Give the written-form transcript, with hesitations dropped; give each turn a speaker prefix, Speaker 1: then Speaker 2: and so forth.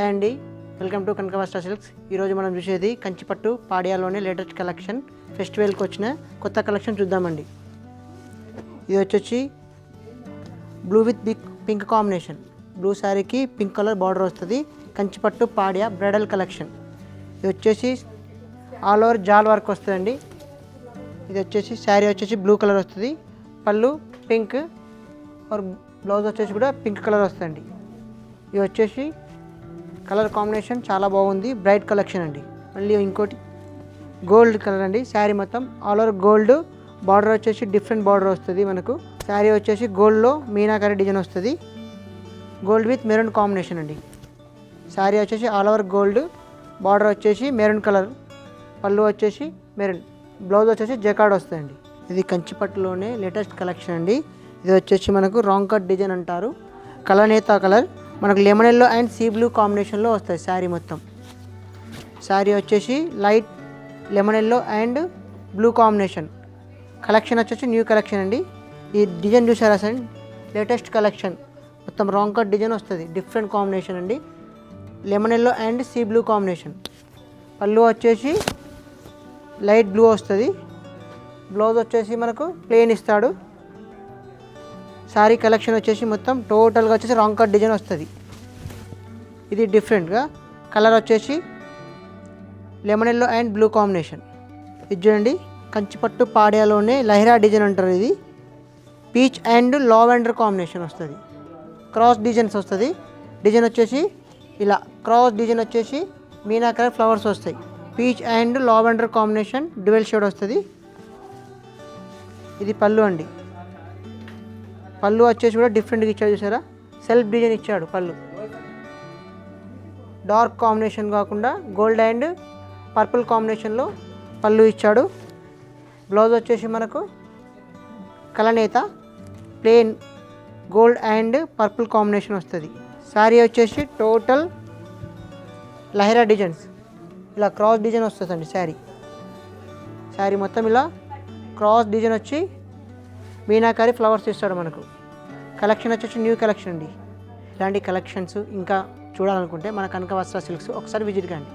Speaker 1: Hi అండి, welcome to కనక వస్త్ర silks. ఈరోజు మనం చూసేది కంచిపట్టు పాడియాలోనే లేటెస్ట్ కలెక్షన్, ఫెస్టివల్కి వచ్చిన కొత్త కలెక్షన్ చూద్దామండి. ఇది వచ్చేసి blue with pink combination, blue శారీకి పింక్ కలర్ బార్డర్ వస్తుంది. కంచిపట్టు పాడియా బ్రైడల్ కలెక్షన్. ఇది వచ్చేసి ఆల్ ఓవర్ జాల్ వర్క్ వస్తుందండి. ఇది వచ్చేసి శారీ వచ్చేసి బ్లూ కలర్ వస్తుంది, పళ్ళు పింక్ और బ్లౌజ్ వచ్చేసి కూడా పింక్ కలర్ వస్తుందండి. ఇది వచ్చేసి కలర్ కాంబినేషన్ చాలా బాగుంది, బ్రైట్ కలెక్షన్ అండి. మళ్ళీ ఇంకోటి గోల్డ్ కలర్ అండి. శారీ మొత్తం ఆల్ ఓవర్ గోల్డ్, బార్డర్ వచ్చేసి డిఫరెంట్ బార్డర్ వస్తుంది మనకు. శారీ వచ్చేసి గోల్డ్లో మీనాకరీ డిజైన్ వస్తుంది, గోల్డ్ విత్ మెరూన్ కాంబినేషన్ అండి. శారీ వచ్చేసి ఆల్ ఓవర్ గోల్డ్, బార్డర్ వచ్చేసి మెరూన్ కలర్, పళ్ళు వచ్చేసి మెరూన్, బ్లౌజ్ వచ్చేసి జకార్డ్ వస్తుందండి. ఇది కంచిపట్టులోనే లేటెస్ట్ కలెక్షన్ అండి. ఇది వచ్చేసి మనకు రాంగ్ కట్ డిజైన్ అంటారు. కలనేత కలర్ మనకు lemon yellow and sea blue కాంబినేషన్లో వస్తుంది శారీ మొత్తం. శారీ వచ్చేసి light lemon yellow and blue combination. Collection వచ్చేసి న్యూ కలెక్షన్ అండి. ఈ డిజైన్ చూసారా సార్, లేటెస్ట్ కలెక్షన్. మొత్తం రాంగ్ కట్ డిజైన్ వస్తుంది, డిఫరెంట్ కాంబినేషన్ అండి. Lemon yellow and sea blue combination. పళ్ళు వచ్చేసి లైట్ బ్లూ వస్తుంది, బ్లౌజ్ వచ్చేసి మనకు ప్లెయిన్ ఇస్తాడు. శారీ కలెక్షన్ వచ్చేసి మొత్తం టోటల్గా వచ్చేసి రాంగ్ కట్ డిజైన్ వస్తుంది. ఇది డిఫరెంట్గా కలర్ వచ్చేసి lemon yellow and blue combination. ఇది చూడండి, కంచిపట్టు పాడియాలోనే లహిరా డిజైన్ అంటారు. ఇది పీచ్ అండ్ లావెండర్ కాంబినేషన్ వస్తుంది, క్రాస్ డిజైన్స్ వస్తుంది. డిజైన్ వచ్చేసి ఇలా క్రాస్ డిజైన్ వచ్చేసి మీనాకరీ ఫ్లవర్స్ వస్తాయి. Peach and lavender combination dual shade వస్తుంది. ఇది పళ్ళు అండి. పళ్ళు వచ్చేసి కూడా డిఫరెంట్గా ఇచ్చాడు, చూసారా, సెల్ఫ్ డిజైన్ ఇచ్చాడు. పళ్ళు డార్క్ కాంబినేషన్ కాకుండా గోల్డ్ అండ్ పర్పుల్ కాంబినేషన్లో పళ్ళు ఇచ్చాడు. బ్లౌజ్ వచ్చేసి మనకు కలనేత plain gold and purple combination వస్తుంది. శారీ వచ్చేసి టోటల్ లహిరా డిజైన్స్, ఇలా క్రాస్ డిజైన్ వస్తుందండి. శారీ మొత్తం ఇలా క్రాస్ డిజైన్ వచ్చి మీనాకరీ ఫ్లవర్స్ ఇస్తాడు మనకు. కలెక్షన్ వచ్చేసి న్యూ కలెక్షన్ అండి. ఇలాంటి కలెక్షన్స్ ఇంకా చూడాలనుకుంటే మన కనక వస్త్ర సిల్క్స్ ఒకసారి విజిట్ కండి.